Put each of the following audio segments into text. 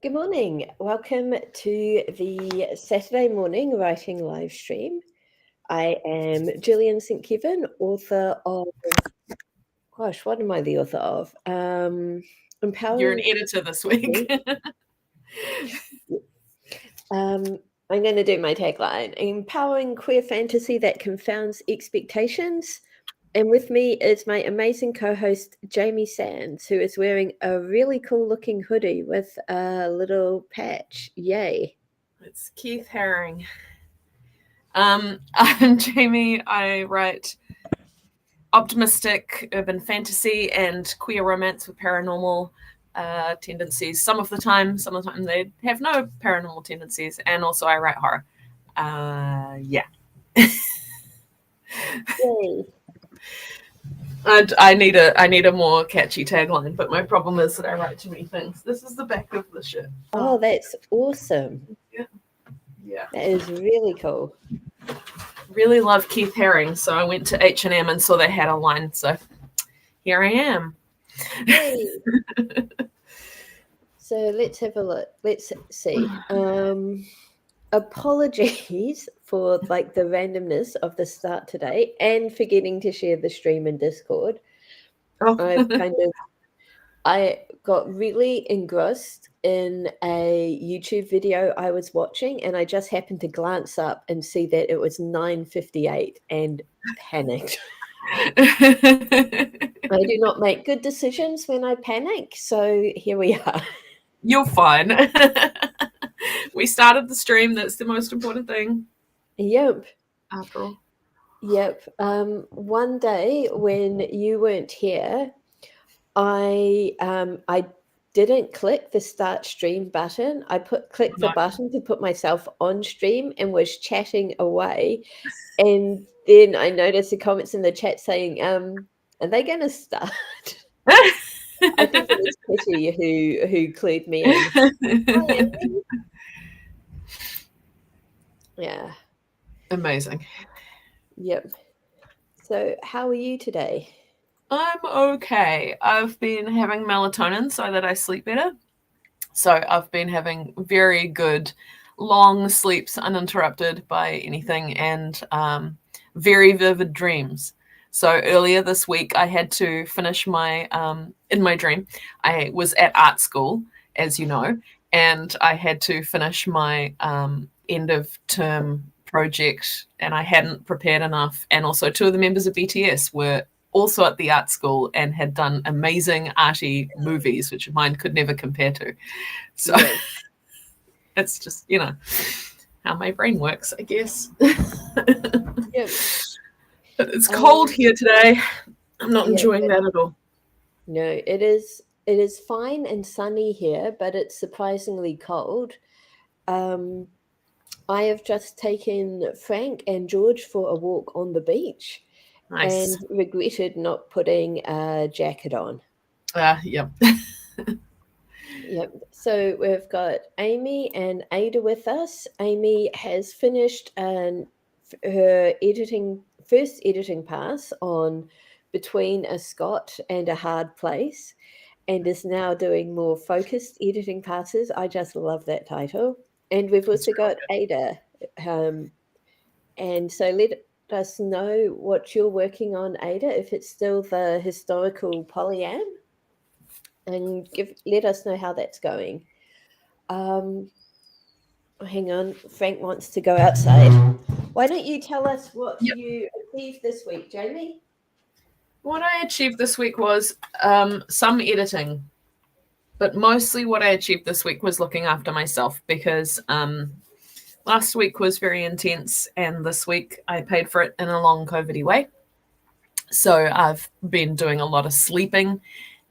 Good morning. Welcome to the Saturday morning writing live stream. I am Gillian St. Kevin, author of, what am I the author of? Empowering. You're an editor this week. I'm going to do my tagline: empowering queer fantasy that confounds expectations. And with me is my amazing co-host, Jamie Sands, who is wearing a really cool-looking hoodie with a little patch. Yay. It's Keith Haring. I'm Jamie. I write optimistic urban fantasy and queer romance with paranormal tendencies. Some of the time they have no paranormal tendencies. And also I write horror. Yeah. Yay. I need a more catchy tagline, but my problem is that I write too many things. This is the back of the shit. Oh, that's awesome. Yeah. That is really cool. Really love Keith Haring, so I went to H&M and saw they had a line, so here I am. Yay. So let's have a look. Let's see. Apologies for the randomness of the start today and forgetting to share the stream in Discord. Oh. I got really engrossed in a YouTube video I was watching, and I just happened to glance up and see that it was 9:58 and panicked. I do not make good decisions when I panic, so here we are. You're fine. We started the stream. That's the most important thing. Yep. After all. Yep. One day when you weren't here, I didn't click the start stream button. I clicked the button to put myself on stream and was chatting away. And then I noticed the comments in the chat saying, are they going to start? I think it was Kitty who clued me in. Hi, Amy. Yeah. Amazing. Yep. So how are you today? I'm okay. I've been having melatonin so that I sleep better. So I've been having very good long sleeps uninterrupted by anything and very vivid dreams. So earlier this week, I had to finish in my dream, I was at art school, as you know, and I had to finish my end of term project, and I hadn't prepared enough. And also 2 of the members of BTS were also at the art school and had done amazing arty movies, which mine could never compare to. So it's just, how my brain works, I guess. Yep. But it's cold here today. I'm not enjoying that at all. No, it is fine and sunny here, but it's surprisingly cold. I have just taken Frank and George for a walk on the beach. Nice. And regretted not putting a jacket on. Yep. Yep. So we've got Amy and Ada with us. Amy has finished her first editing pass on Between a Scot and a Hard Place, and is now doing more focused editing passes. I just love that title. And we've also got Ada. And so let us know what you're working on, Ada, if it's still the historical polyam, and let us know how that's going. Hang on, Frank wants to go outside. Why don't you tell us what you achieved this week, Jamie? What I achieved this week was some editing, but mostly what I achieved this week was looking after myself, because last week was very intense, and this week I paid for it in a long COVID-y way. So I've been doing a lot of sleeping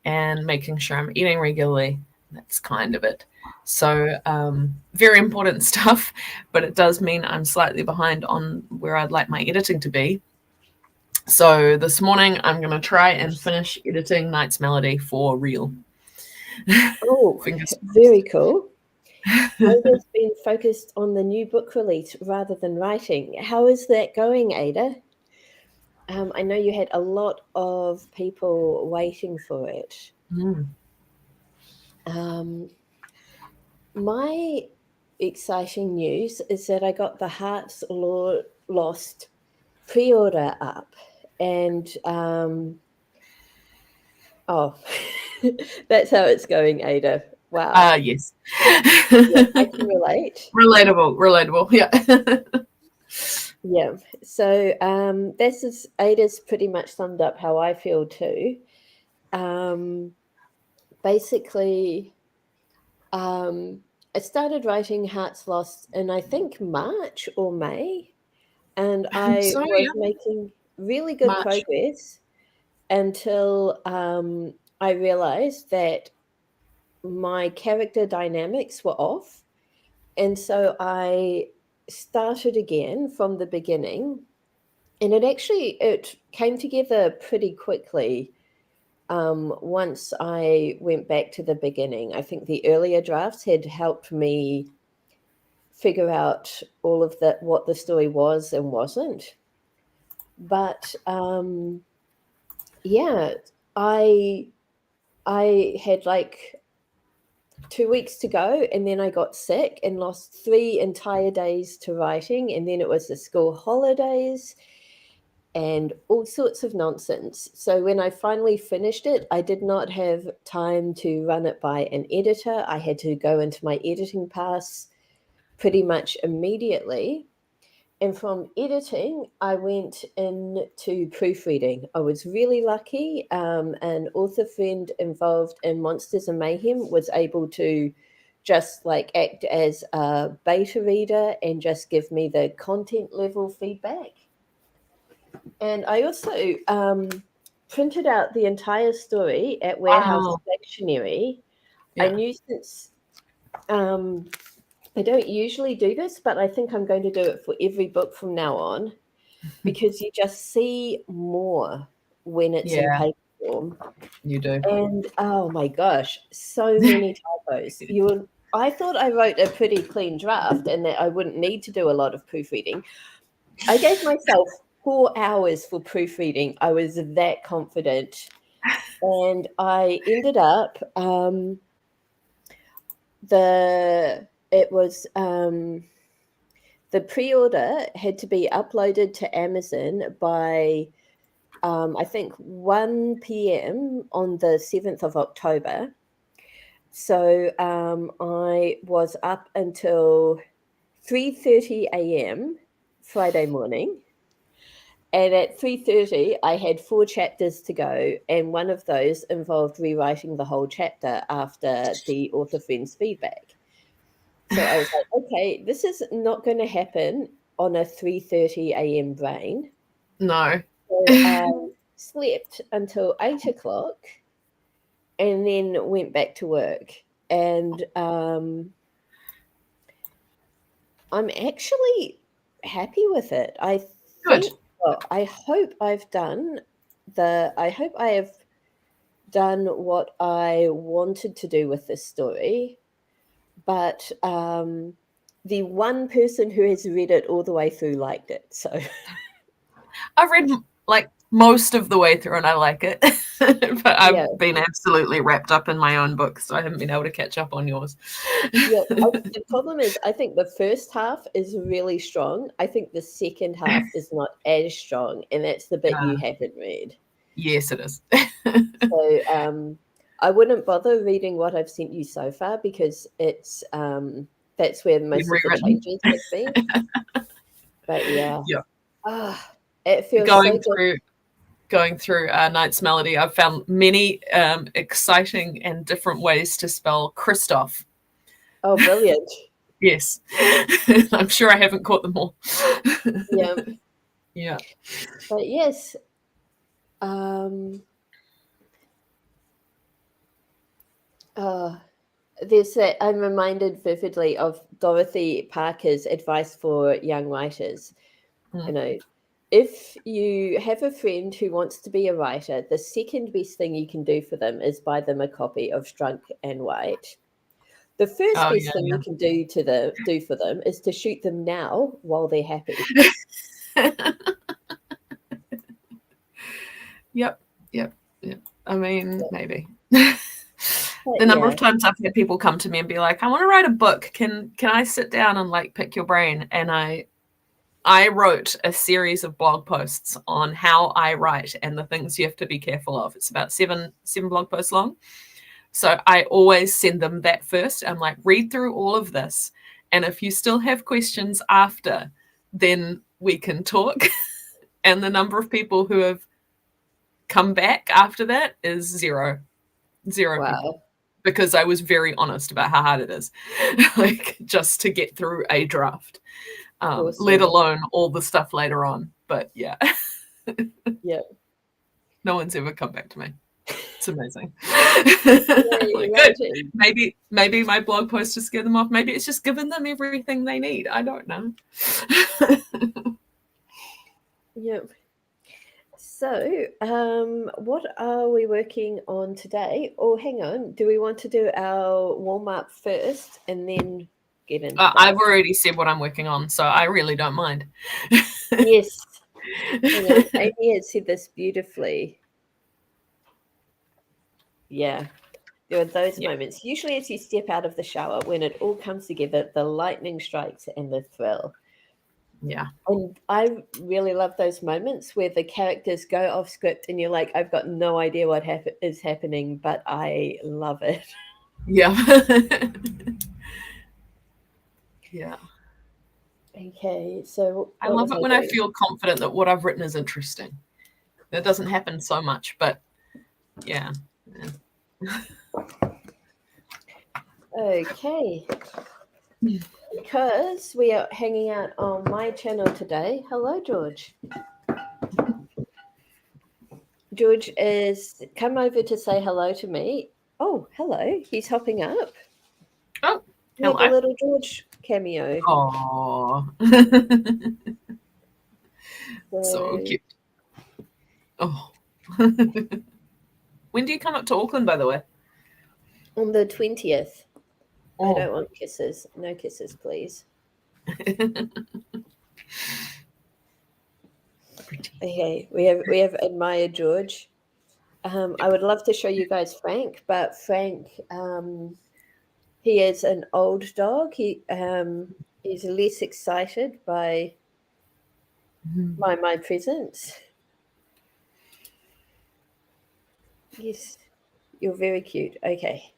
and making sure I'm eating regularly. That's kind of it. So very important stuff, but it does mean I'm slightly behind on where I'd like my editing to be. So this morning I'm going to try and finish editing Night's Melody for real. Oh, very cool. Ada's been focused on the new book release rather than writing. How is that going, Ada? I know you had a lot of people waiting for it. My exciting news is that I got the Hearts Lost pre-order up, and oh, that's how it's going, Ada. Wow. Yes. Yeah, I can relate. Relatable. Yeah. Yeah. So this is Ada's pretty much summed up how I feel too. Basically, I started writing Hearts Lost in I think March or May, and I So was yeah, making really good March. progress until I realized that my character dynamics were off. And so I started again from the beginning. And it came together pretty quickly once I went back to the beginning. I think the earlier drafts had helped me figure out all of that, what the story was and wasn't. But yeah, I I had like 2 weeks to go, and then I got sick and lost 3 entire days to writing, and then it was the school holidays and all sorts of nonsense. So when I finally finished it, I did not have time to run it by an editor. I had to go into my editing pass pretty much immediately. And from editing, I went into proofreading. I was really lucky. An author friend involved in Monsters and Mayhem was able to just like act as a beta reader and just give me the content level feedback. And I also printed out the entire story at Warehouse Wow. Stationery. I Yeah. knew since I don't usually do this, but I think I'm going to do it for every book from now on because you just see more when it's in Yeah, paper form. you do. And oh my gosh, so many typos. I thought I wrote a pretty clean draft and that I wouldn't need to do a lot of proofreading. I gave myself 4 hours for proofreading. I was that confident. And I ended up it was the pre-order had to be uploaded to Amazon by I think 1 p.m. on the 7th of October. So I was up until 3:30 a.m. Friday morning. And at 3:30, I had 4 chapters to go, and one of those involved rewriting the whole chapter after the author friend's feedback. So I was like, okay, this is not going to happen on a 3:30 a.m. brain. No. So I slept until 8 o'clock and then went back to work. And I'm actually happy with it. Good. I hope I hope I have done what I wanted to do with this story. But the one person who has read it all the way through liked it. So I've read like most of the way through and I like it. But I've yeah, been absolutely wrapped up in my own book, so I haven't been able to catch up on yours. yeah. The problem is, I think the first half is really strong. I think the second half is not as strong, and that's the bit you haven't read. Yes, it is. So I wouldn't bother reading what I've sent you so far because it's that's where Been most of the rewritten. changes have been. But yeah, Yeah. it feels so Going good. through Knight's Melody, I've found many exciting and different ways to spell Christoph. Oh, brilliant! Yes. I'm sure I haven't caught them all. Yeah, Yeah. but yes, um, uh, there's that. I'm reminded vividly of Dorothy Parker's advice for young writers. You know, if you have a friend who wants to be a writer, the second best thing you can do for them is buy them a copy of Drunk and White. The first Oh best yeah, thing you can do for them is to shoot them now while they're happy. yeah. Yep. I mean, maybe. The number of times I've had people come to me and be like, I want to write a book. Can I sit down and like pick your brain? And I wrote a series of blog posts on how I write and the things you have to be careful of. It's about seven blog posts long. So I always send them that first. I'm like, read through all of this. And if you still have questions after, then we can talk. And the number of people who have come back after that is zero people. Because I was very honest about how hard it is, like just to get through a draft, awesome. Let alone all the stuff later on. But yeah. Yeah. No one's ever come back to me. It's amazing. Yeah, like, good. Maybe my blog post just scared them off. Maybe it's just given them everything they need. I don't know. Yep. So, what are we working on today? Oh, hang on. Do we want to do our warm-up first and then get into I've already said what I'm working on, so I really don't mind. Yes. Hang on. Amy had said this beautifully. Yeah. There are those moments. Usually as you step out of the shower, when it all comes together, the lightning strikes and the thrill. Yeah. And I really love those moments where the characters go off script and you're like, I've got no idea what is happening, but I love it. Yeah. Yeah. Okay, so I love it when I feel confident that what I've written is interesting. That doesn't happen so much, but yeah. Okay. Because we are hanging out on my channel today. Hello, George. George is come over to say hello to me. Oh, hello. He's hopping up. Oh, we have a little George cameo. Oh. So cute. Oh. When do you come up to Auckland, by the way? On the 20th. Oh. I don't want kisses. No kisses, please. Okay, we have admired George. I would love to show you guys Frank, but Frank, he is an old dog. He is less excited by my presence. Yes, you're very cute. Okay.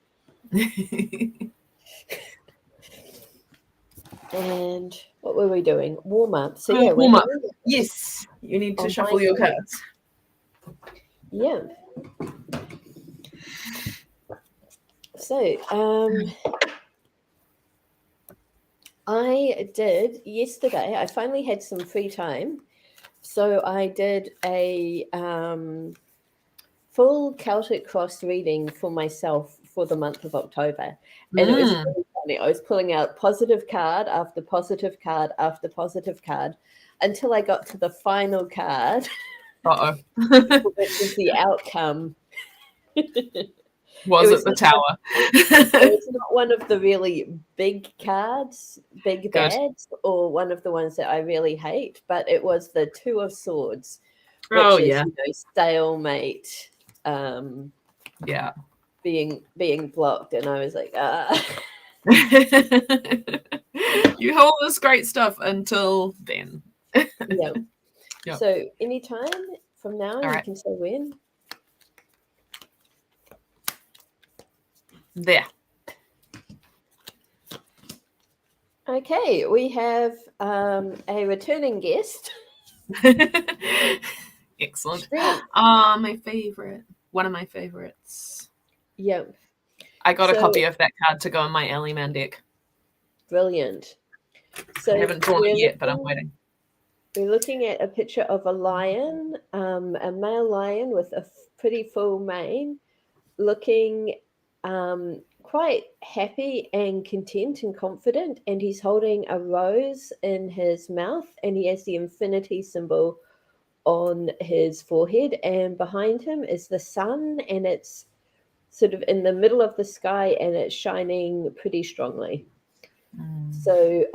And what were we doing? Warm up. So yeah, warm up. Yes, you need to shuffle your cards. Yeah. So I did yesterday. I finally had some free time, so I did a full Celtic Cross reading for myself for the month of October. And it was really funny. I was pulling out positive card after positive card after positive card until I got to the final card. Uh-oh. Which was the outcome. Was it the Tower? It was not one of the really big cards, big bads, or one of the ones that I really hate, but it was the Two of Swords, which is, stalemate. Yeah, being blocked, and I was like, You hold this great stuff until then. Yeah. Yep. So anytime from now, you can say when. There. Okay, we have a returning guest. Excellent. My favorite. One of my favorites. Yep. I got a copy of that card to go in my Ally Man deck. Brilliant. So I haven't drawn it yet, but I'm waiting. We're looking at a picture of a lion, a male lion with a pretty full mane, looking quite happy and content and confident, and he's holding a rose in his mouth, and he has the infinity symbol on his forehead, and behind him is the sun, and it's sort of in the middle of the sky, and it's shining pretty strongly. So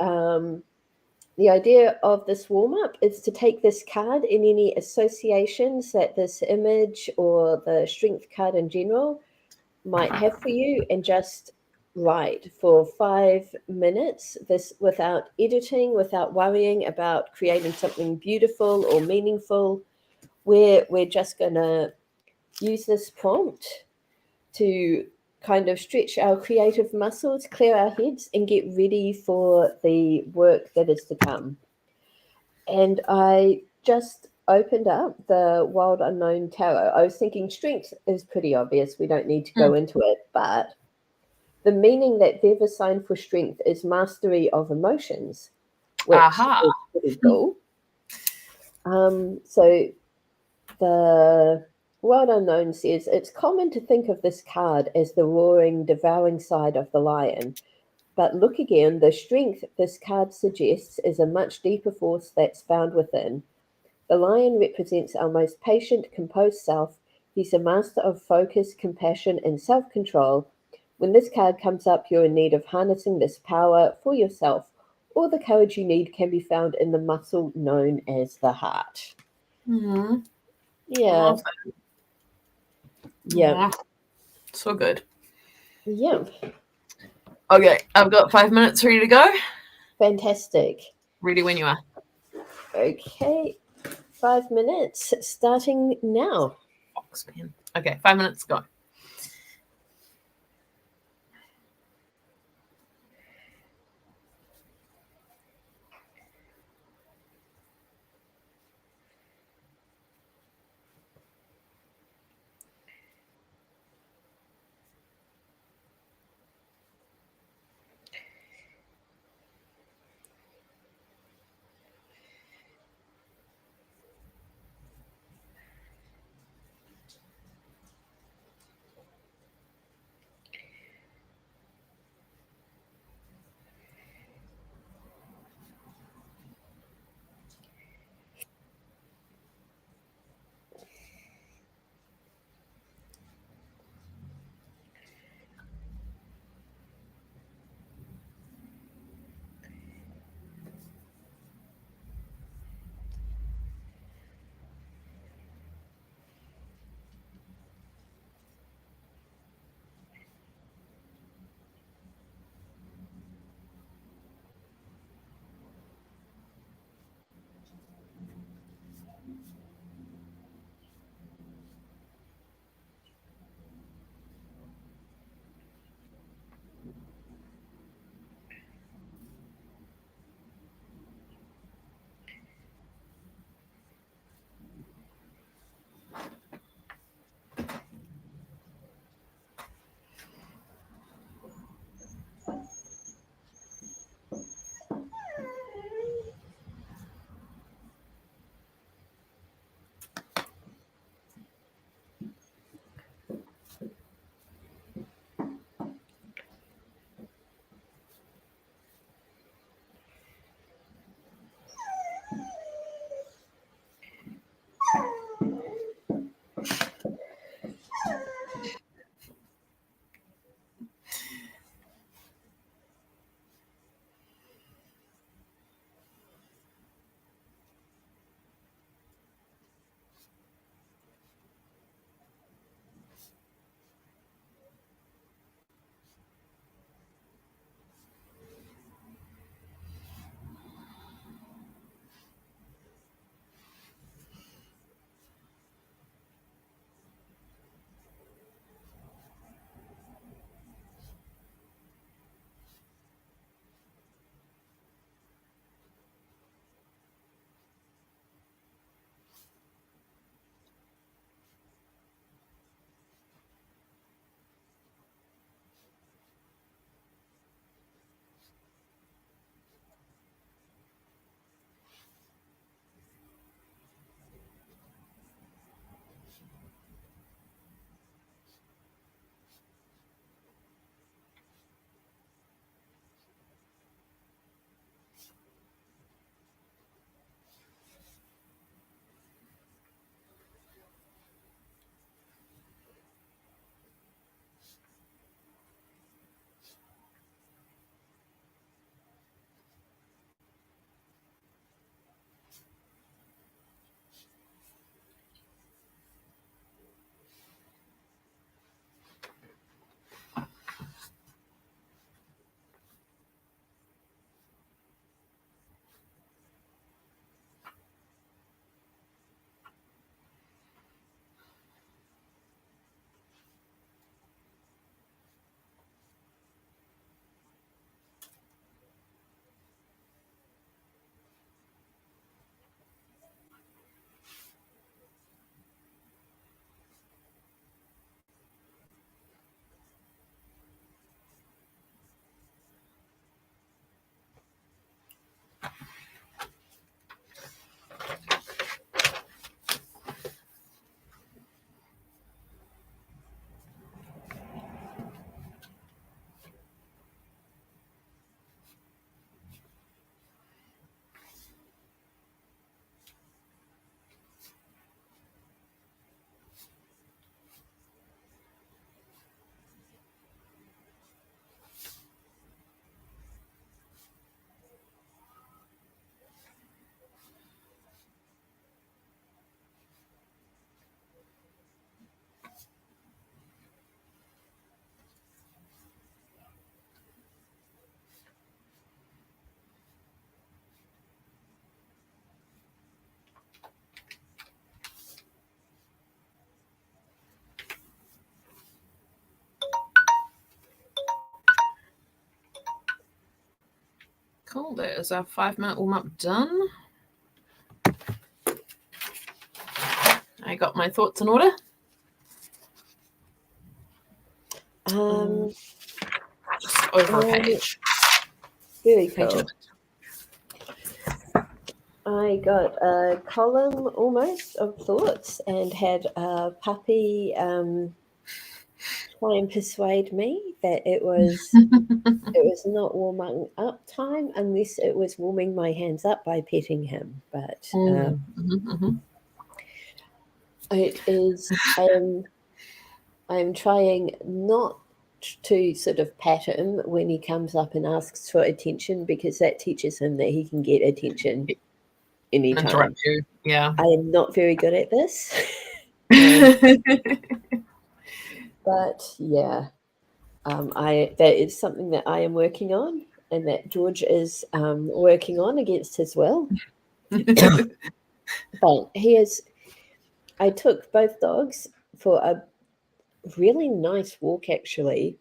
the idea of this warm-up is to take this card and any associations that this image or the strength card in general might have for you and just write for 5 minutes, this without editing, without worrying about creating something beautiful or meaningful. We're just gonna use this prompt to kind of stretch our creative muscles, clear our heads, and get ready for the work that is to come. And I just opened up the Wild Unknown Tarot. I was thinking strength is pretty obvious. We don't need to go into it. But the meaning that they've assigned for strength is mastery of emotions, which Aha. is pretty cool. So the Wild Unknown says it's common to think of this card as the roaring, devouring side of the lion. But look again, the strength this card suggests is a much deeper force that's found within. The lion represents our most patient, composed self. He's a master of focus, compassion, and self control. When this card comes up, you're in need of harnessing this power for yourself. All the courage you need can be found in the muscle known as the heart. Mm-hmm. Yeah. Love that. Yeah. So good. Yeah. Okay, I've got 5 minutes ready to go. Fantastic. Ready when you are. Okay. 5 minutes starting now. Fox pen. Okay, 5 minutes, go. Well, there is our 5-minute warm-up done. I got my thoughts in order. Just over a page. Very cool. I got a column almost of thoughts and had a puppy try and persuade me that it was not warming up time unless it was warming my hands up by petting him. But it is. I'm trying not to sort of pat him when he comes up and asks for attention, because that teaches him that he can get attention anytime. Interrupt you. Yeah. I am not very good at this. But yeah, that is something that I am working on, and that George is working on against his will. But I took both dogs for a really nice walk, actually.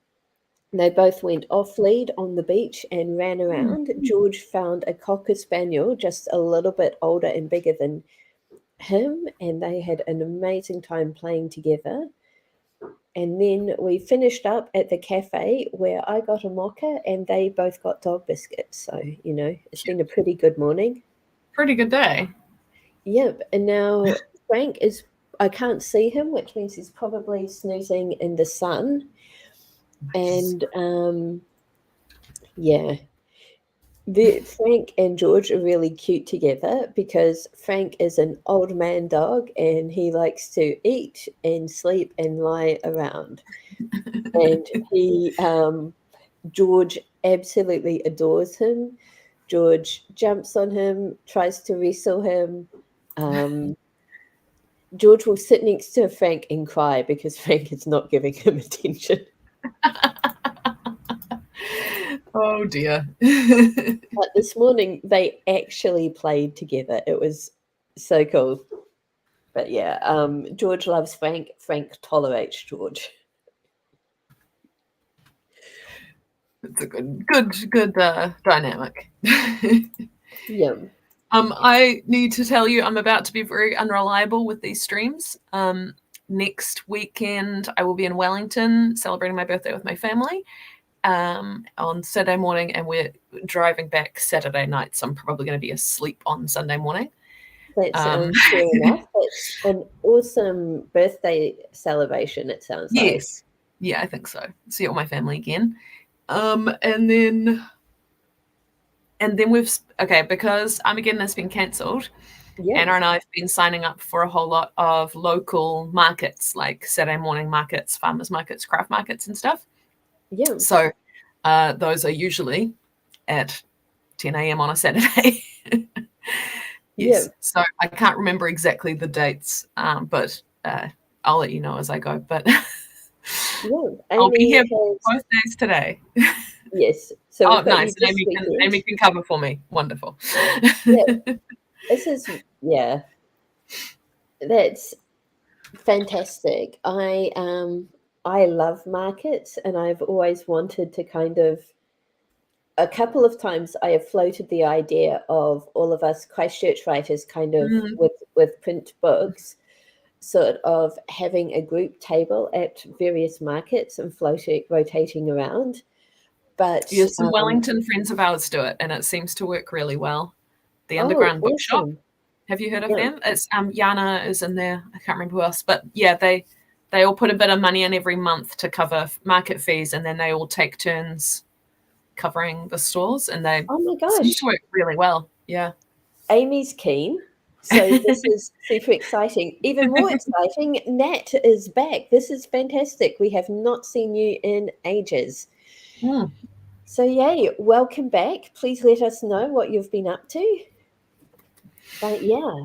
They both went off lead on the beach and ran around. George found a Cocker Spaniel just a little bit older and bigger than him, and they had an amazing time playing together. And then we finished up at the cafe where I got a mocha and they both got dog biscuits. So, it's been a pretty good morning. Pretty good day. Yep. And now Frank I can't see him, which means he's probably snoozing in the sun. And Frank and George are really cute together, because Frank is an old man dog and he likes to eat and sleep and lie around. And George absolutely adores him. George jumps on him, tries to wrestle him. George will sit next to Frank and cry because Frank is not giving him attention. Oh dear. But this morning they actually played together. It was so cool. But yeah, George loves Frank. Frank tolerates George. It's a good dynamic. Yeah. I need to tell you, I'm about to be very unreliable with these streams. Next weekend, I will be in Wellington celebrating my birthday with my family on Saturday morning, and we're driving back Saturday night, so I'm probably going to be asleep on Sunday morning. That's fair enough. It's an awesome birthday celebration, it sounds like. Yes. Yeah, I think so. See all my family again. And then because Armageddon has been cancelled, Anna and I have been signing up for a whole lot of local markets, like Saturday morning markets, farmers markets, craft markets and stuff. Yeah. So those are usually at 10 a.m. on a Saturday. Yes. Yeah. So I can't remember exactly the dates, but I'll let you know as I go. But I'll be here both days today. Yes. So nice. Amy can cover for me. Wonderful. Yeah. That's fantastic. I love markets, and I've always wanted to a couple of times I have floated the idea of all of us Christchurch writers with print books, sort of having a group table at various markets and rotating around. But some Wellington friends of ours do it, and it seems to work really well. The Underground Bookshop. Have you heard of them? It's Yana is in there. I can't remember who else, but yeah, they all put a bit of money in every month to cover market fees, and then they all take turns covering the stores, and they seem to work really well. Yeah. Amy's keen. So this is super exciting. Even more exciting, Nat is back. This is fantastic. We have not seen you in ages. So yay, welcome back. Please let us know what you've been up to. But yeah,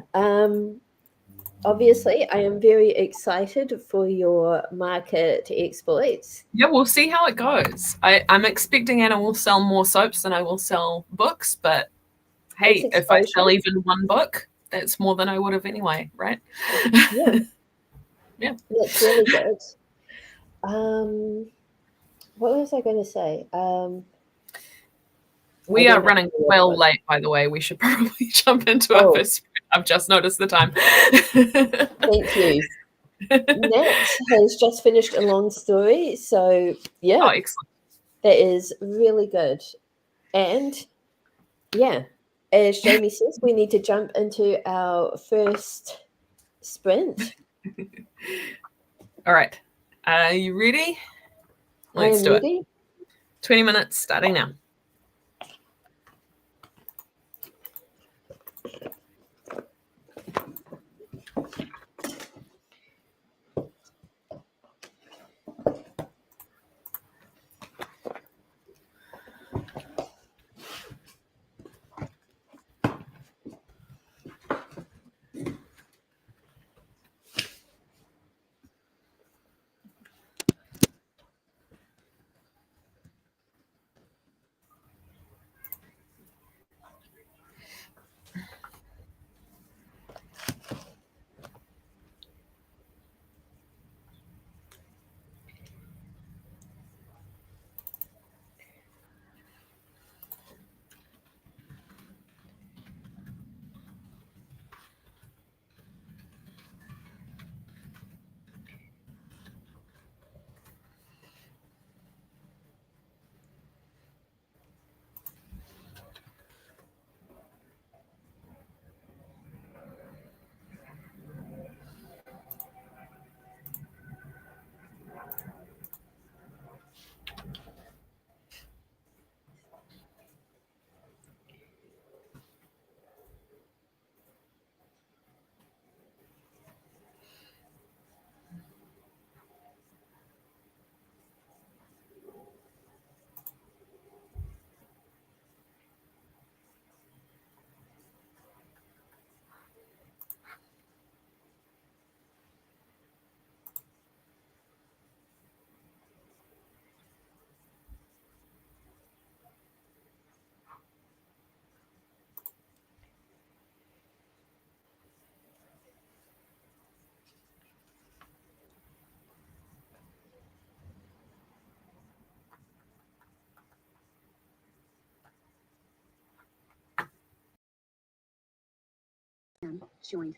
obviously I am very excited for your market exploits. Yeah, we'll see how it goes. I'm expecting Anna will sell more soaps than I will sell books, but hey, if I sell even one book, that's more than I would have anyway, right? Yeah. Yeah. That's really good. What was I going to say? We are running well late, by the way. We should probably jump into our first. I've just noticed the time. Thank you. Nat has just finished a long story, so yeah. Oh, excellent. That is really good. And yeah, as Jamie says, we need to jump into our first sprint. All right. Are you ready? Let's do it. 20 minutes starting now. Joined.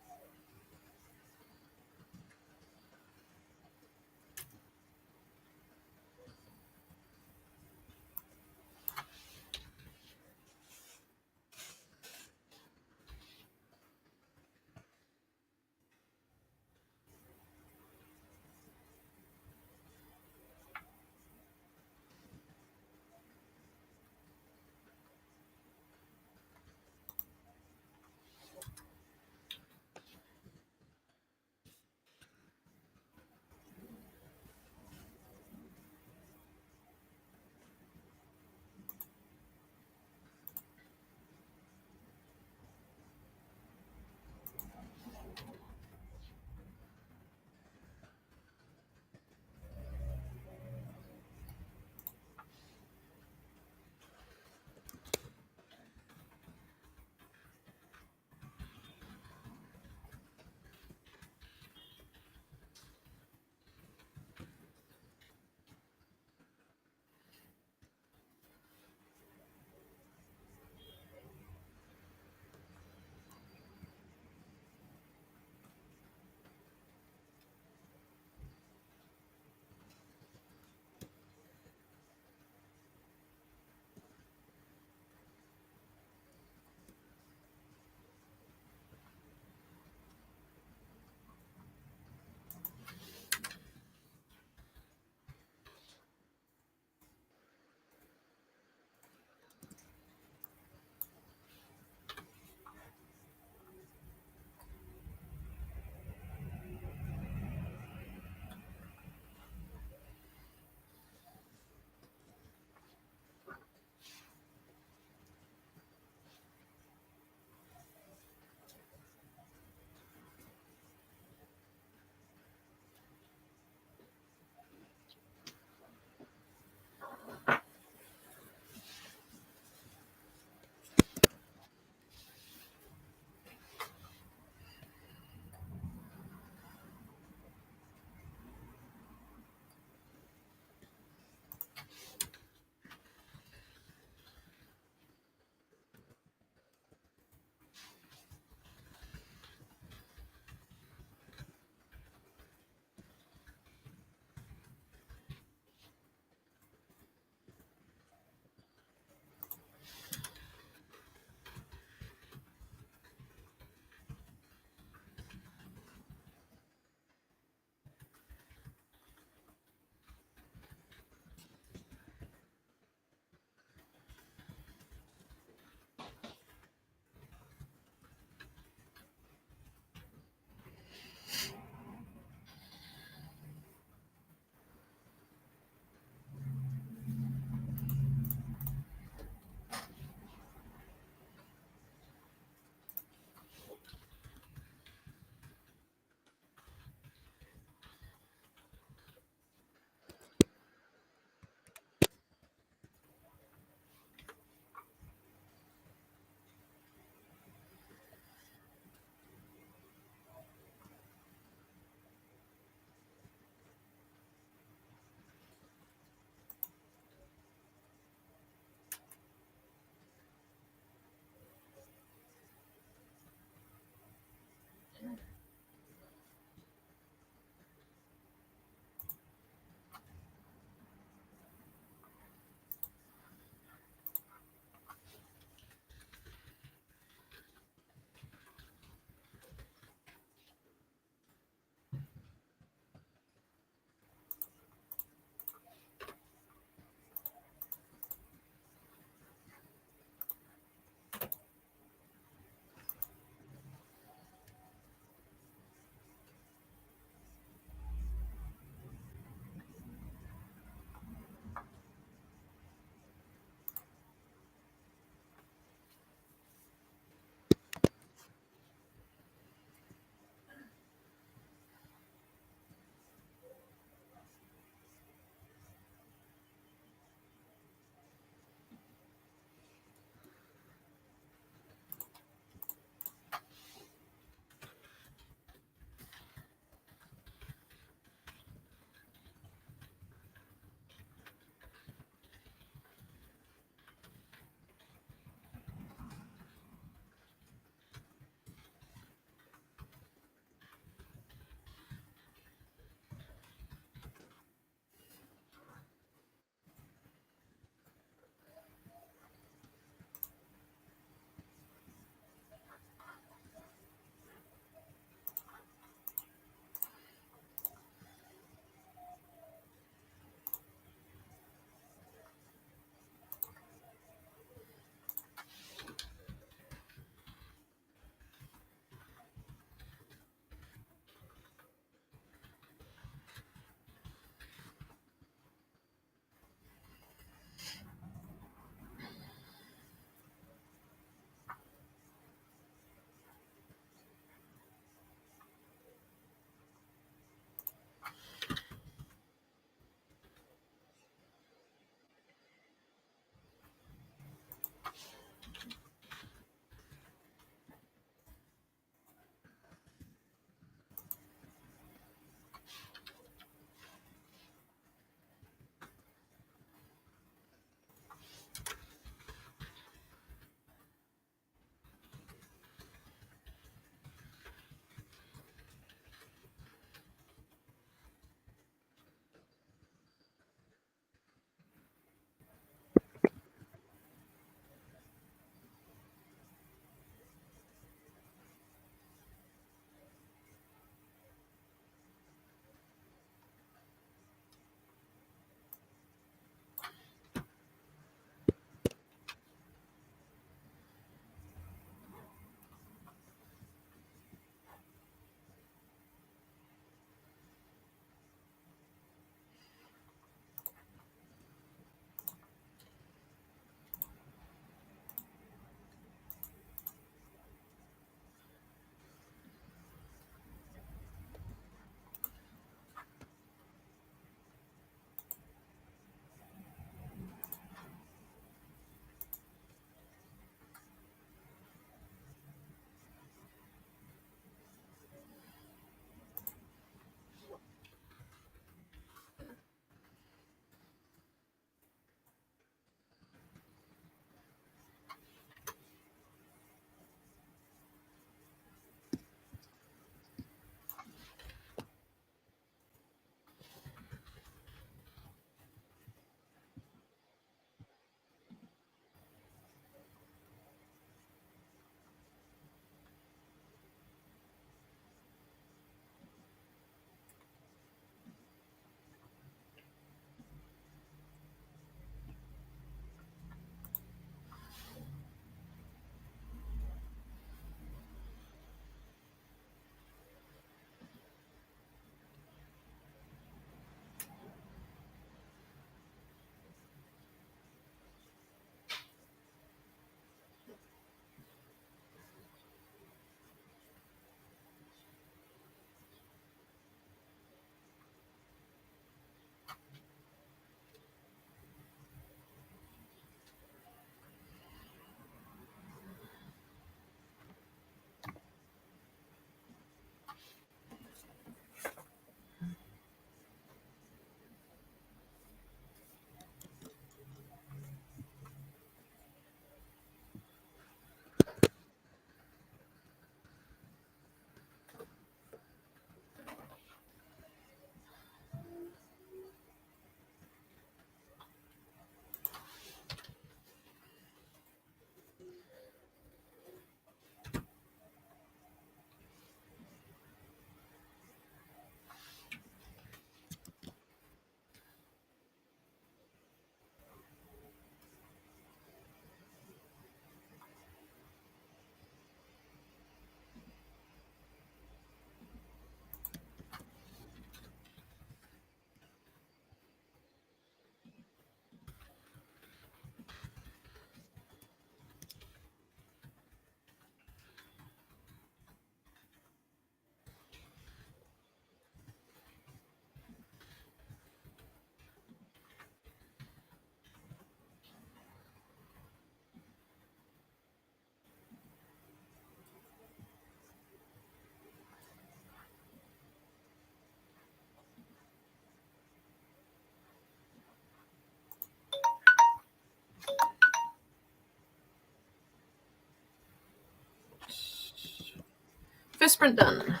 First sprint done.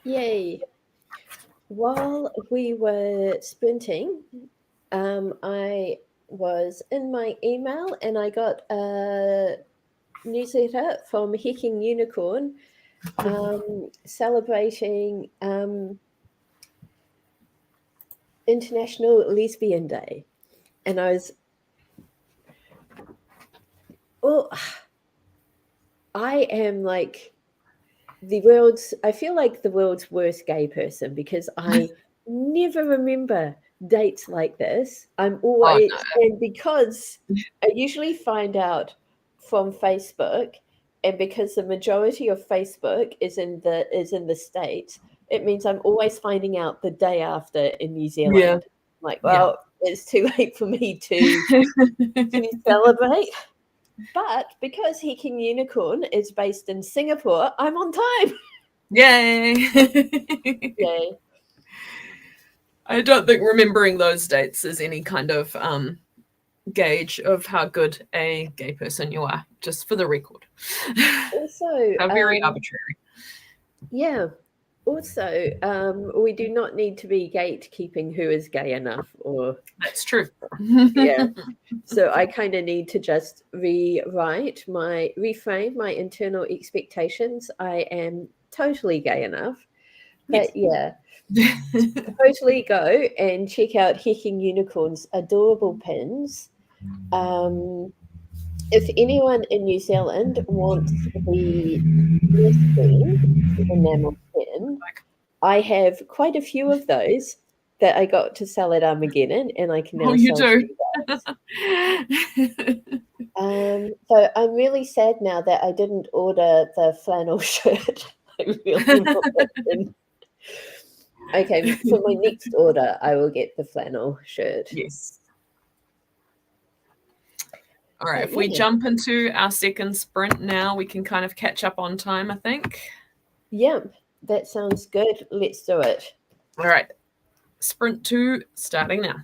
Yay. While we were sprinting, I was in my email and I got a newsletter from Hecking Unicorn celebrating International Lesbian Day. And I was, I am like I feel like the world's worst gay person because I never remember dates like this. I'm always, and because I usually find out from Facebook, and because the majority of Facebook is in the States, it means I'm always finding out the day after in New Zealand. Yeah. Like, well, it's too late for me to celebrate. But because Hecking Unicorn is based in Singapore, I'm on time. Yay! Yay. I don't think remembering those dates is any kind of gauge of how good a gay person you are, just for the record. Also, how very arbitrary. Yeah. Also, we do not need to be gatekeeping who is gay enough, or that's true. Yeah. So I kind of need to just reframe my internal expectations. I am totally gay enough. But yeah, totally go and check out Hecking Unicorn's adorable pins. If anyone in New Zealand wants the green enamel pin, I have quite a few of those that I got to sell at Armageddon, and I can now you sell do. So I'm really sad now that I didn't order the flannel shirt. I really want it in. Okay, for my next order, I will get the flannel shirt. Yes. All right, if we jump into our second sprint now, we can kind of catch up on time, I think. Yeah, that sounds good. Let's do it. All right, sprint 2 starting now.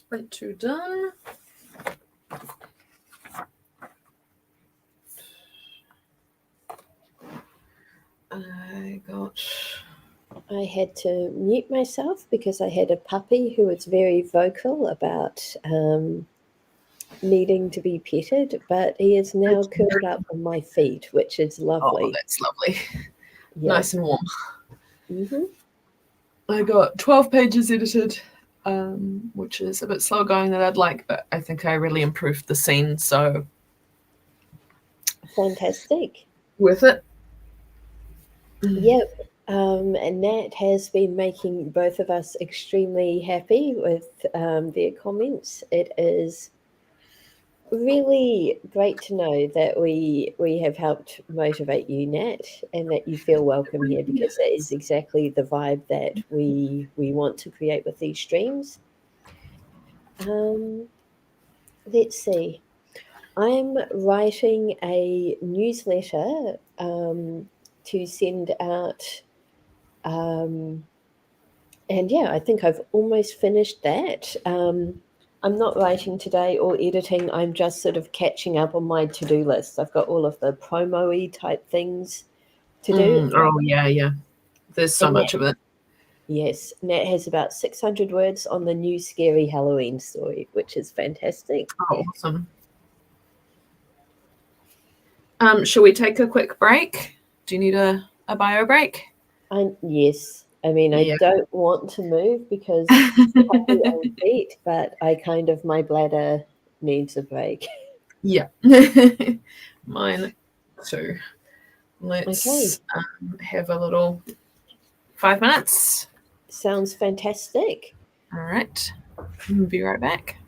Plate 2 done. I had to mute myself because I had a puppy who was very vocal about needing to be petted, but he is now curled up on my feet, which is lovely. Oh, that's lovely. Yeah. Nice and warm. Mm-hmm. I got 12 pages edited, which is a bit slower going than I'd like, but I think I really improved the scene, so Fantastic. worth it. Yep. And Nat has been making both of us extremely happy with their comments. It is really great to know that we have helped motivate you, Nat, and that you feel welcome here, because that is exactly the vibe that we want to create with these streams. Let's see. I'm writing a newsletter to send out. And yeah, I think I've almost finished that. I'm not writing today or editing. I'm just sort of catching up on my to-do list. I've got all of the promo-y type things to do. Oh, yeah. There's so And much of it. yes, Nat has about 600 words on the new scary Halloween story, which is fantastic. Oh, awesome. Shall we take a quick break? Do you need a bio break? Yes. I mean, I Yeah. don't want to move because puppy on feet, but my bladder needs a break. Yeah. Mine too. Let's have a little 5 minutes. Sounds fantastic. All right. Be right back.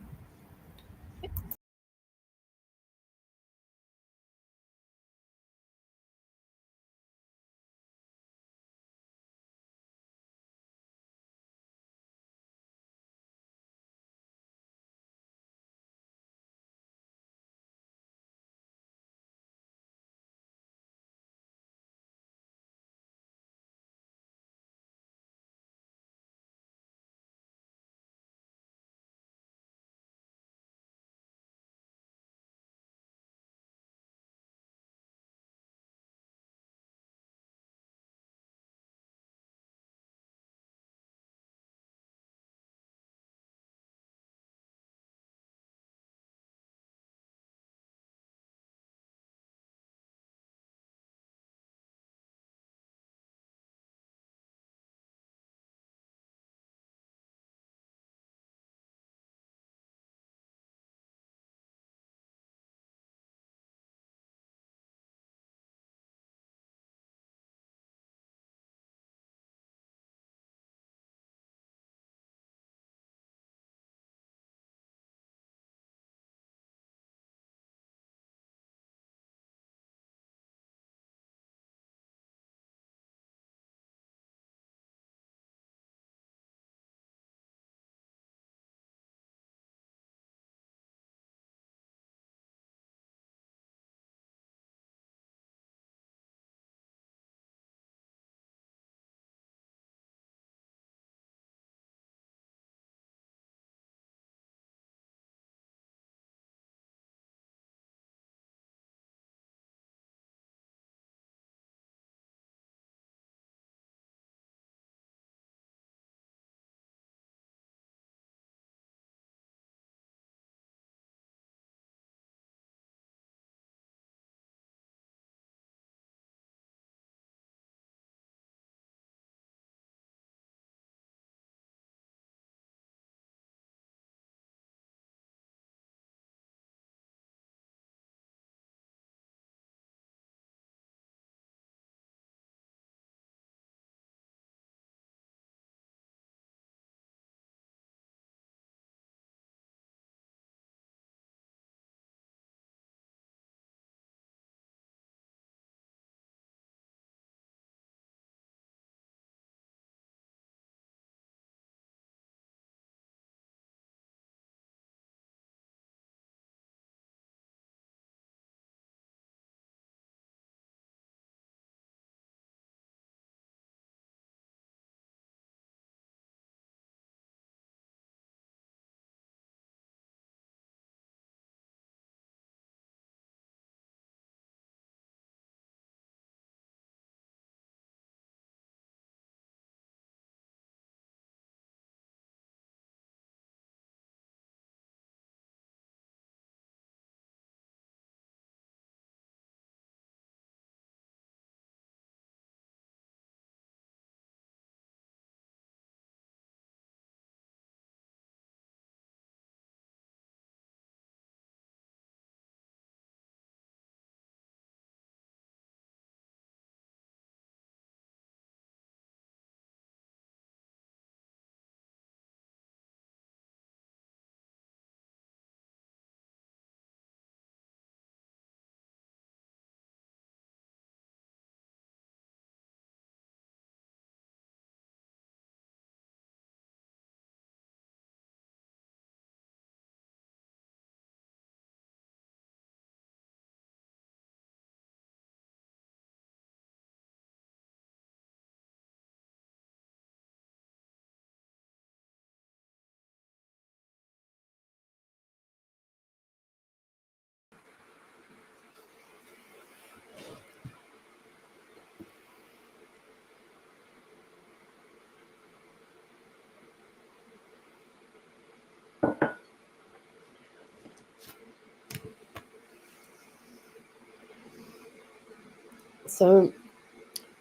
So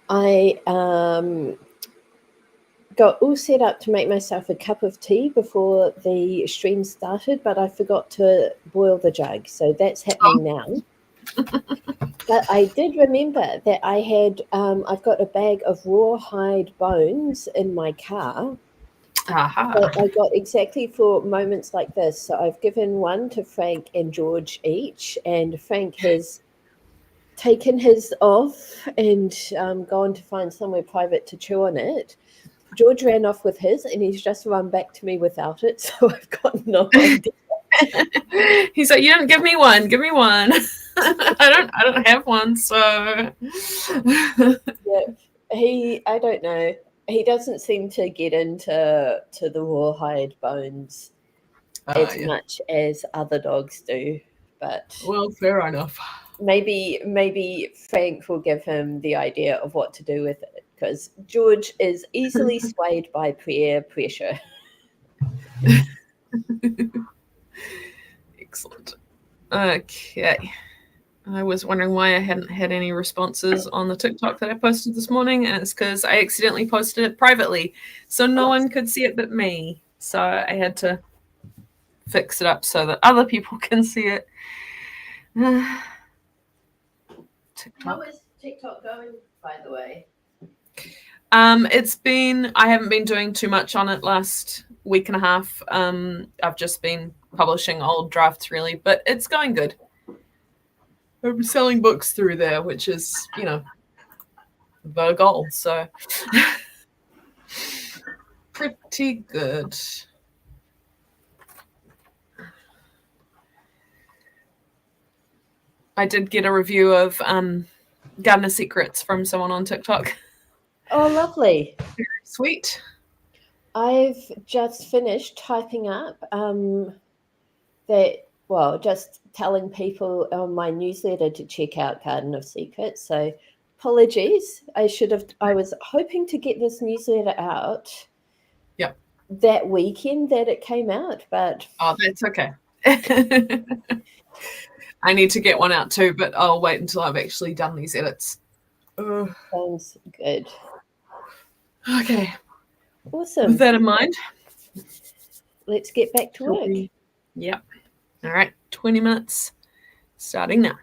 I got all set up to make myself a cup of tea before the stream started, but I forgot to boil the jug. So that's happening now. But I did remember that I had, I've got a bag of rawhide bones in my car Aha. that I got exactly for moments like this. So I've given one to Frank and George each, and Frank has taken his off and gone to find somewhere private to chew on it. George ran off with his, and he's just run back to me without it. So I've got no idea. He's like, you didn't give me one. Give me one. I don't have one. So Yeah, I don't know. He doesn't seem to get into the rawhide bones as much as other dogs do. But well, fair enough. maybe Frank will give him the idea of what to do with it, because George is easily swayed by peer pressure. Excellent. Okay. I was wondering why I hadn't had any responses on the TikTok that I posted this morning, and it's because I accidentally posted it privately, so no one could see it but me. So I had to fix it up so that other people can see it. How is TikTok going, by the way? I haven't been doing too much on it last week and a half. I've just been publishing old drafts really, but it's going good. I'm selling books through there, which is, the goal. So pretty good. I did get a review of Gardener Secrets from someone on TikTok. Oh, lovely. Very sweet. I've just finished typing up just telling people on my newsletter to check out Garden of Secrets. So apologies. I was hoping to get this newsletter out that weekend that it came out, but that's okay. I need to get one out too, but I'll wait until I've actually done these edits. Sounds good. Okay. Awesome. With that in mind, let's get back to work. Yep. All right. 20 minutes starting now.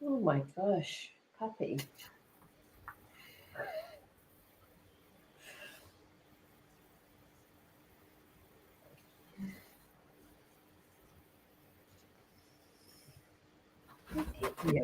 Oh my gosh, puppy. Yeah.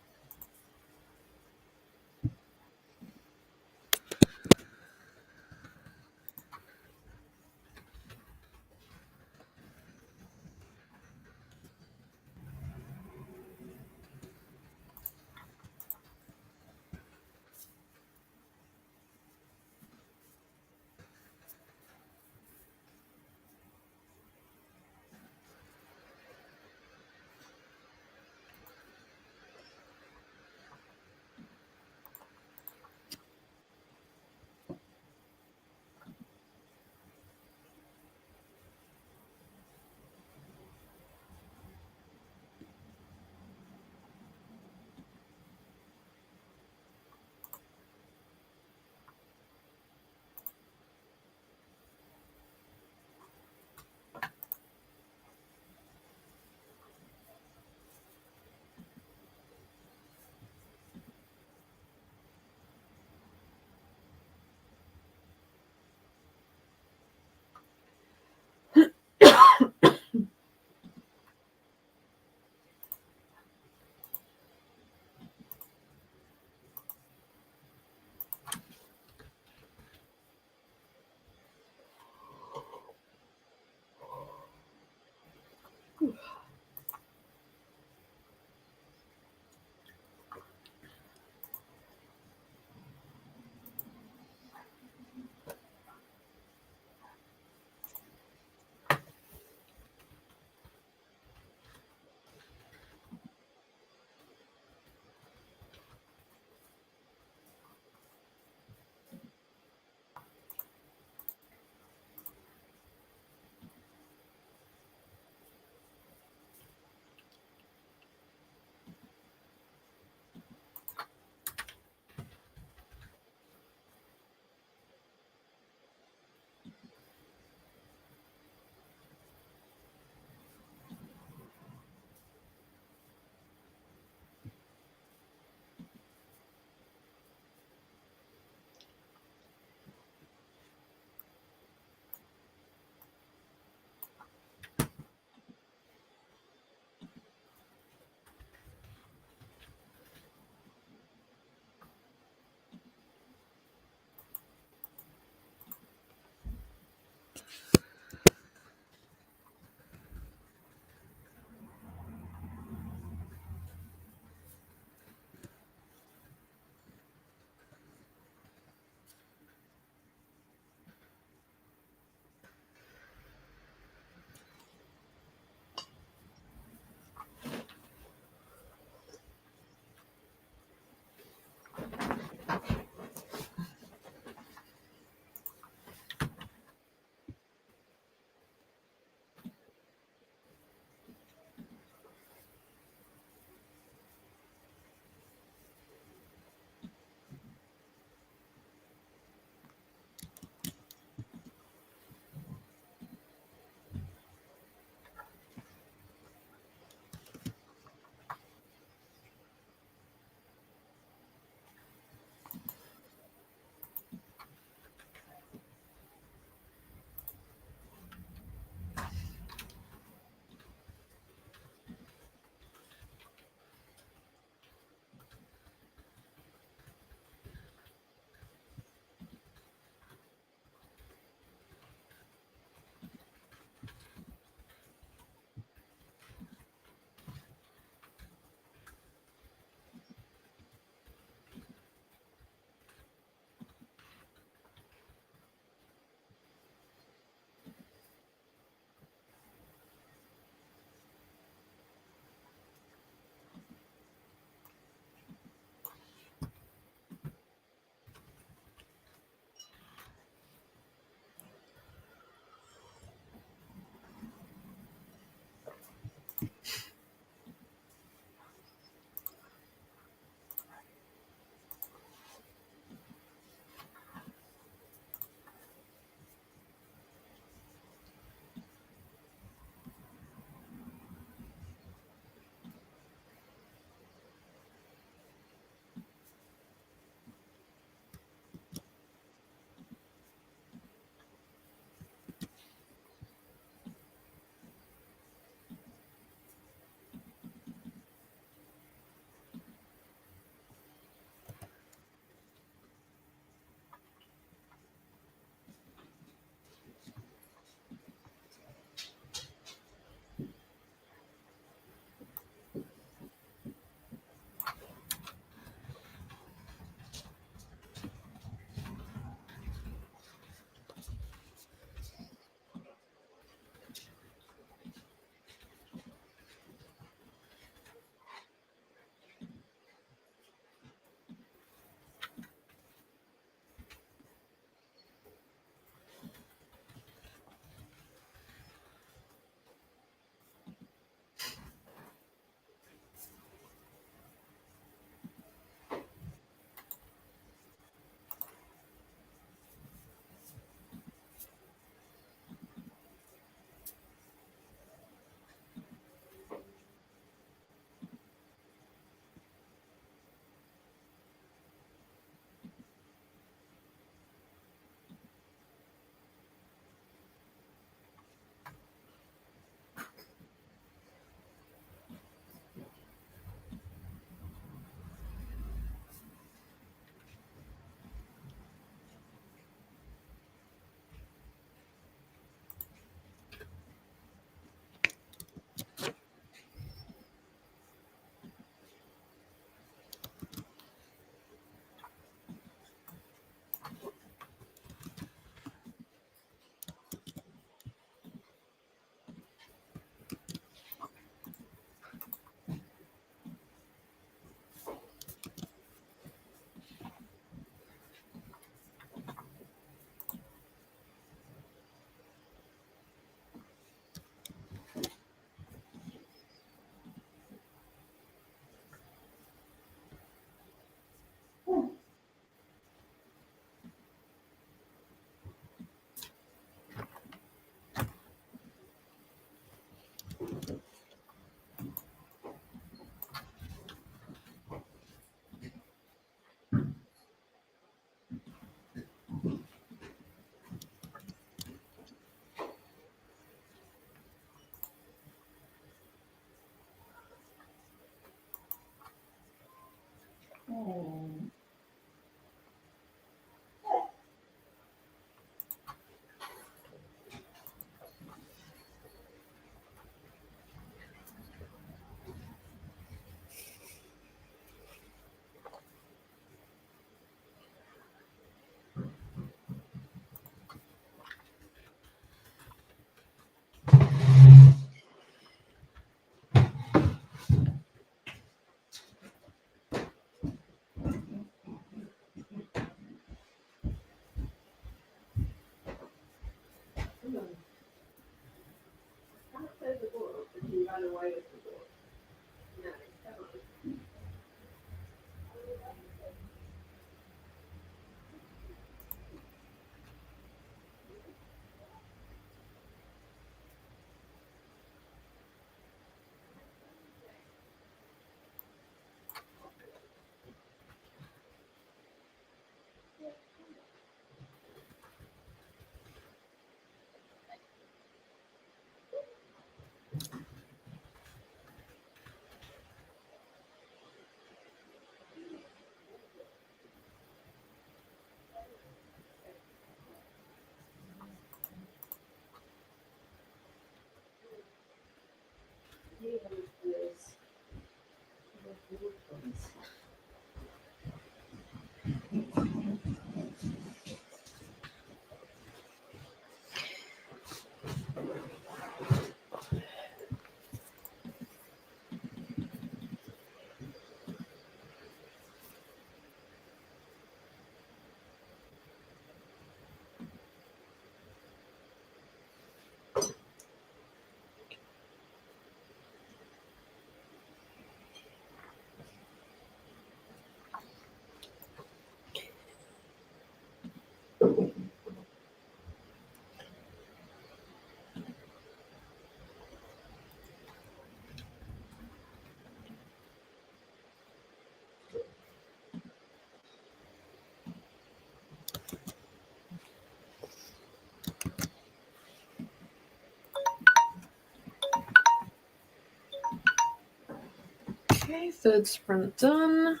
Okay, third sprint done.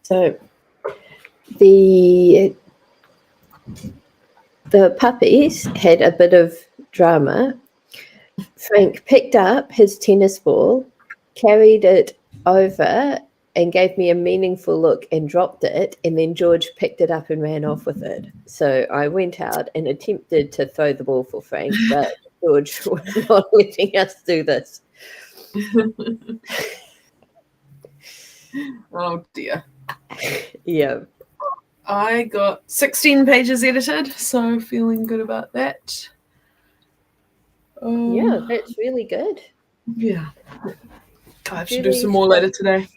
So the puppies had a bit of drama. Frank picked up his tennis ball, carried it over, and gave me a meaningful look and dropped it. And then George picked it up and ran off with it. So I went out and attempted to throw the ball for Frank, but George was not letting us do this. Oh dear. Yeah. I got 16 pages edited, so feeling good about that. Yeah, that's really good. Yeah. I have to do Julie's some more later today.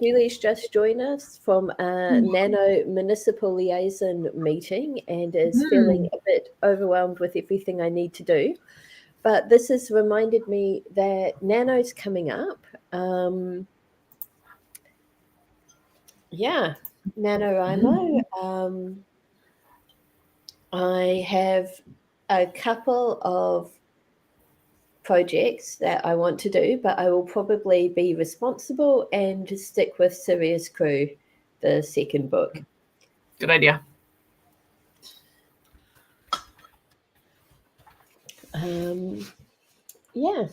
Julie's just joined us from a Nano Municipal Liaison meeting and is feeling a bit overwhelmed with everything I need to do. But this has reminded me that Nano's coming up. Yeah, NaNoWriMo. I have a couple of projects that I want to do, but I will probably be responsible and stick with Sirius Crew, the second book. Good idea. Yeah,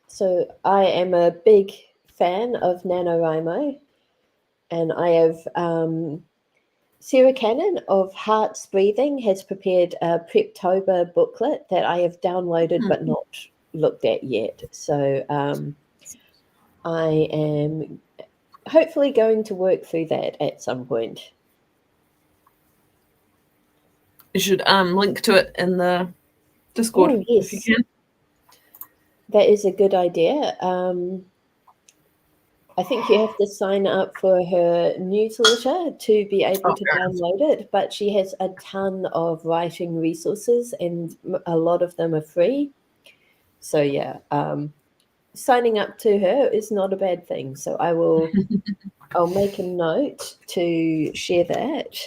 so I am a big fan of NaNoWriMo, and I have Sarah Cannon of Heart's Breathing has prepared a Preptober booklet that I have downloaded but not looked at yet. So I am hopefully going to work through that at some point. You should link to it in the Discord if you can. That is a good idea. I think you have to sign up for her newsletter to be able to download it, but she has a ton of writing resources and a lot of them are free. So yeah, signing up to her is not a bad thing. So I'll make a note to share that.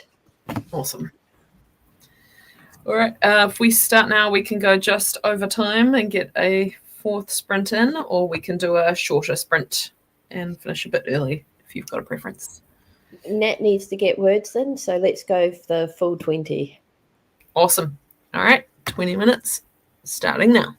Awesome. All right, if we start now, we can go just over time and get a fourth sprint in, or we can do a shorter sprint and finish a bit early if you've got a preference. Nat needs to get words in, so let's go for the full 20. Awesome. All right, 20 minutes, starting now.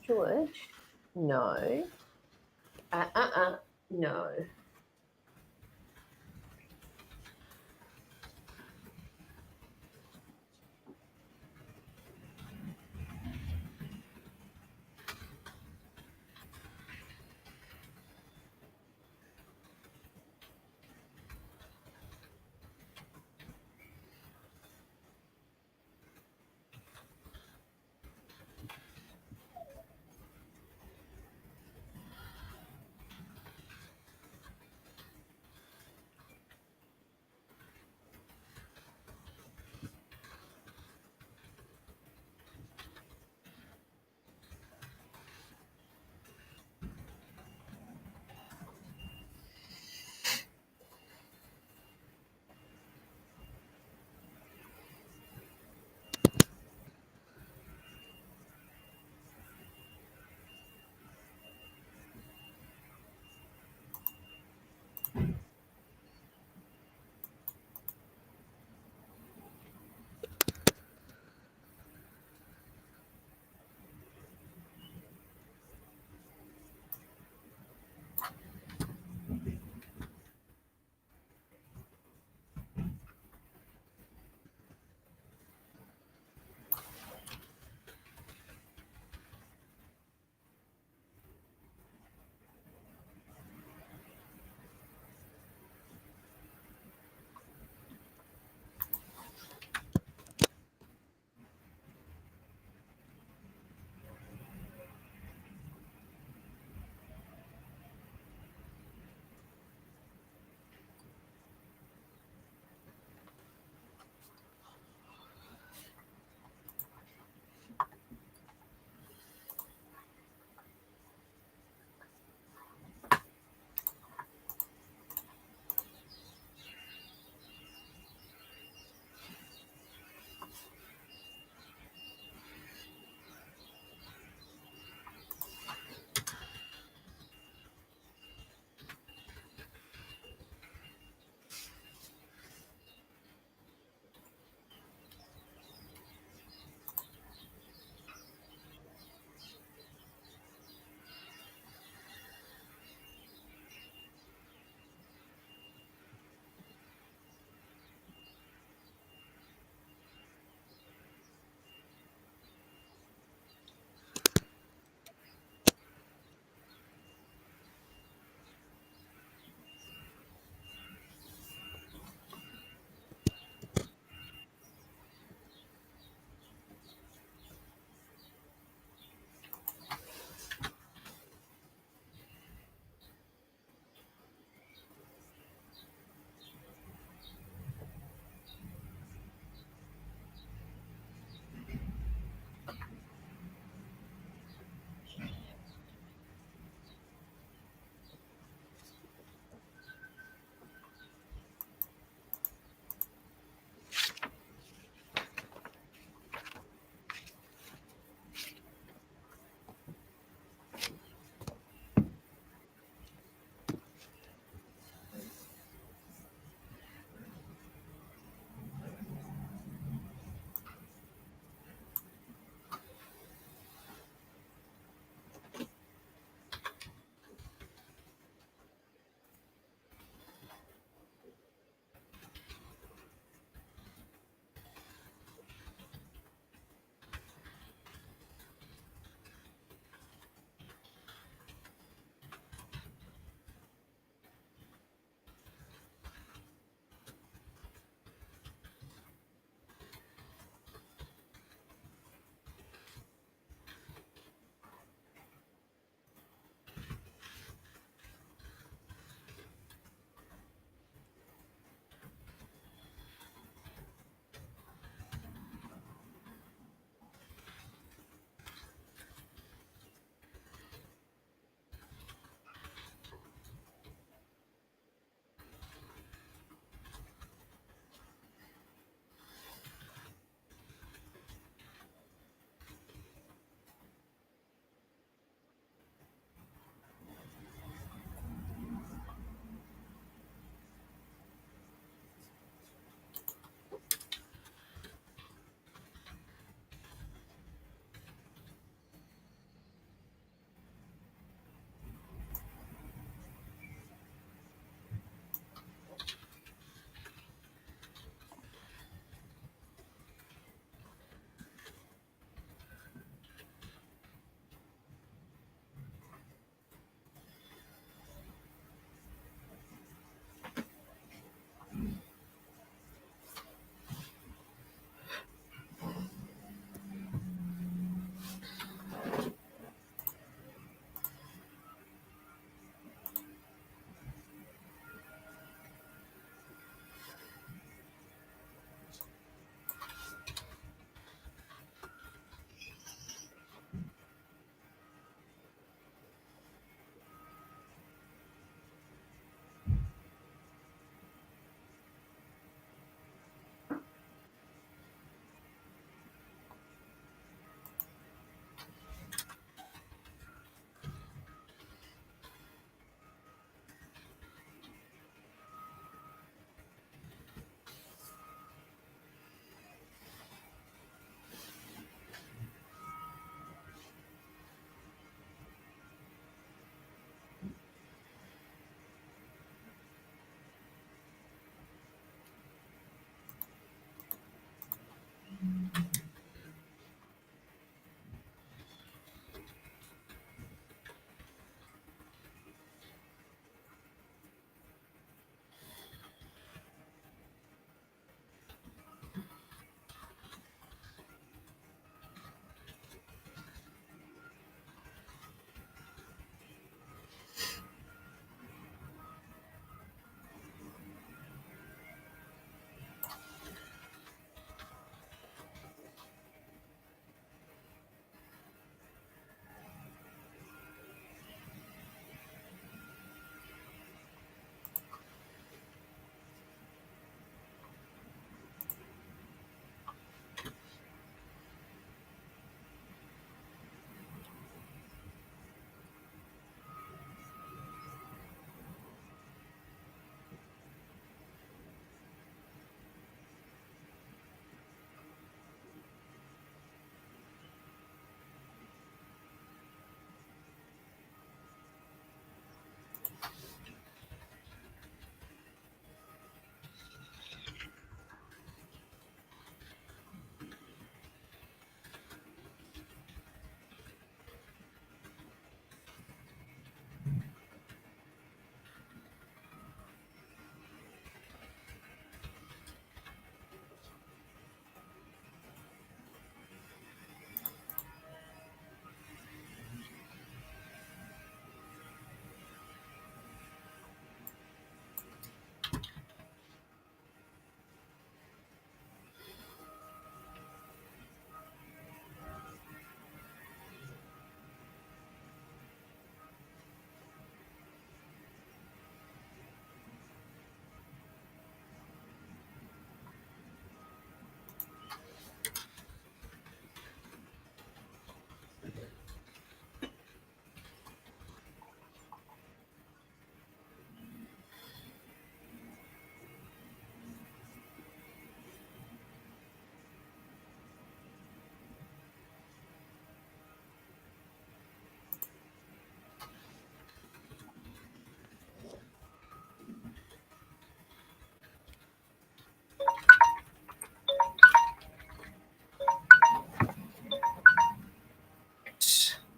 George, no. No.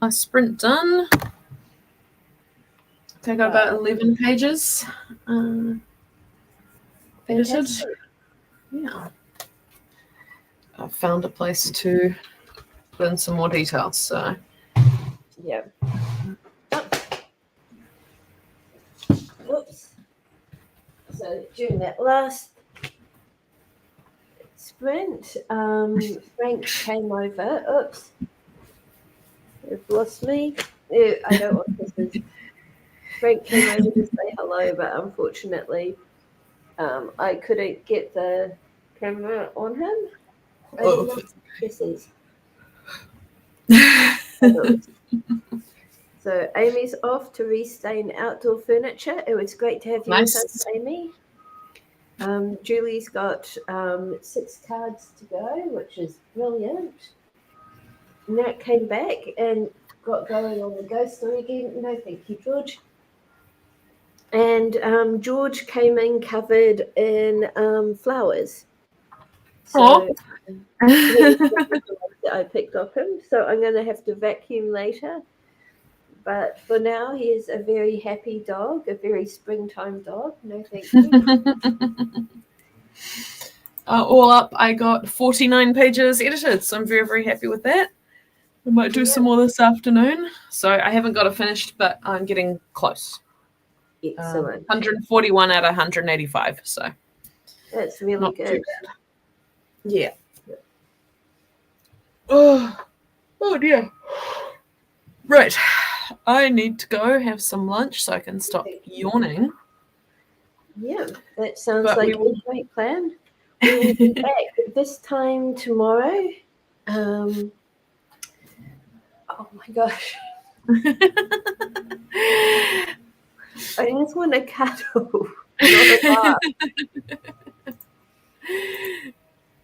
Sprint done. Okay, I got about 11 pages. Edited. Yeah. I found a place to put in some more details. So Yeah. Oops. So during that last sprint, Frank came over. Oops. You've lost me. I don't want this. Frank came over to say hello, but unfortunately, I couldn't get the camera on him. I don't know what this is. So Amy's off to restain outdoor furniture. It was great to have you with us, Amy. Julie's got 6 cards to go, which is brilliant. Nat came back and got going on the ghost story again. No, thank you, George. And George came in covered in flowers. So I picked up him. So I'm going to have to vacuum later. But for now, he is a very happy dog, a very springtime dog. No, thank you. All up, I got 49 pages edited, so I'm very, very happy with that. I might do some more this afternoon. So I haven't got it finished, but I'm getting close. Excellent. 141 out of 185, so that's really not good. Too bad. Yeah. Oh dear. Right. I need to go have some lunch so I can stop yawning. Yeah, that sounds like a great plan. We will be back this time tomorrow. Oh my gosh. I just want a cuddle.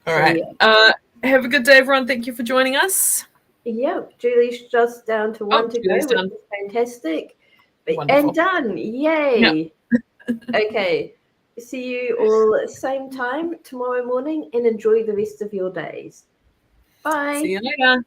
All right. Yeah. Have a good day, everyone. Thank you for joining us. Yeah, Julie's just down to 1 to go, which is fantastic. Wonderful. And done. Yay. Yeah. Okay. See you all same time tomorrow morning and enjoy the rest of your days. Bye. See you later.